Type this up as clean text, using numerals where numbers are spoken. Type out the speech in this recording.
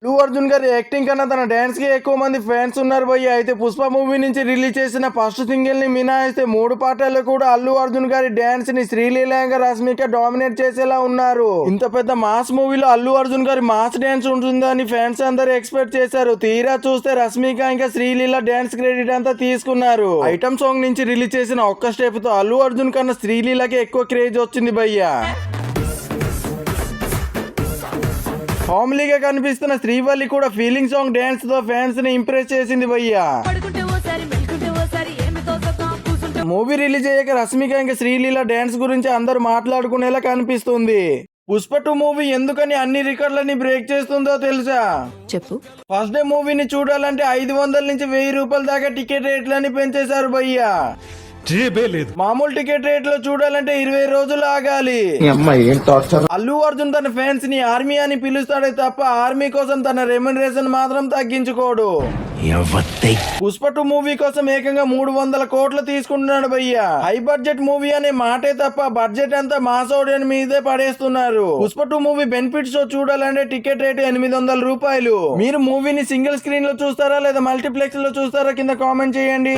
అల్లు అర్జున్ గారి యాక్టింగ్ కన్నా తన డాన్స్ కి ఎక్కువ మంది ఫ్యాన్స్ ఉన్నారు భయ్య. అయితే పుష్ప మూవీ నుంచి రిలీజ్ చేసిన ఫస్ట్ సింగిల్ ని మినహాయిస్తే 3 పాటల్లో కూడా అల్లు అర్జున్ గారి డాన్స్ ని శ్రీలీల రష్మిక డామినేట్ చేసేలా ఉన్నారు. ఇంత పెద్ద మాస్ మూవీలో అల్లు అర్జున్ గారి మాస్ డాన్స్ ఉంటుందని ఫ్యాన్స్ అందరూ ఎక్స్పెక్ట్ చేశారు. తీరా చూస్తే రష్మిక ఇంకా శ్రీలీల డాన్స్ క్రెడిట్ అంతా తీసుకున్నారు. ఐటమ్ సాంగ్ నుంచి రిలీజ్ చేసిన ఒక్క స్టెప్ తో అల్లు అర్జున్ కన్నా శ్రీలీలకి ఎక్కువ క్రేజ్ వచ్చింది భయ్య. కామెడీగా కనిపిస్తున్న శ్రీవల్లి కూడా ఫీలింగ్ సాంగ్ డాన్స్ తో ఫ్యాన్స్ ని ఇంప్రెస్ చేసింది భయ్యా. మూవీ రిలీజ్ అయ్యాక రష్మిక ఇంకా శ్రీలీల డాన్స్ గురించి అందరూ మాట్లాడుకునేలా కనిపిస్తుంది. పుష్ప 2 మూవీ ఎందుకని అన్ని రికార్డులని బ్రేక్ చేస్తుందో తెలుసా? చెప్పు. ఫస్ట్ డే మూవీని చూడాలంటే 500 నుంచి 1000 రూపాయల దాకా టికెట్ రేట్లని పెంచేశారు భయ్యా. మామూలు టికెట్ రేట్ లో చూడాలంటే 20 రోజులు ఆగాలి. అల్లు అర్జున్ తన ఫ్యాన్స్ ని ఆర్మీ అని పిలుస్తాడే తప్ప ఆర్మీ కోసం తన రెమ్యునరేషన్ మాత్రం తగ్గించుకోడు. పుష్ప 2 మూవీ కోసం ఏకంగా 300 కోట్లు తీసుకుంటున్నాడు భయ్యా. హై బడ్జెట్ మూవీ అనే మాటే తప్ప బడ్జెట్ అంతా మాస్ ఆడియన్స్ మీదే పడేస్తున్నారు. పుష్ప 2 మూవీ బెనిఫిట్ షో చూడాలంటే టికెట్ రేటు 800 రూపాయలు. మీరు మూవీని సింగిల్ స్క్రీన్ లో చూస్తారా లేదా మల్టీప్లెక్స్ లో చూస్తారా? కింద కామెంట్ చేయండి.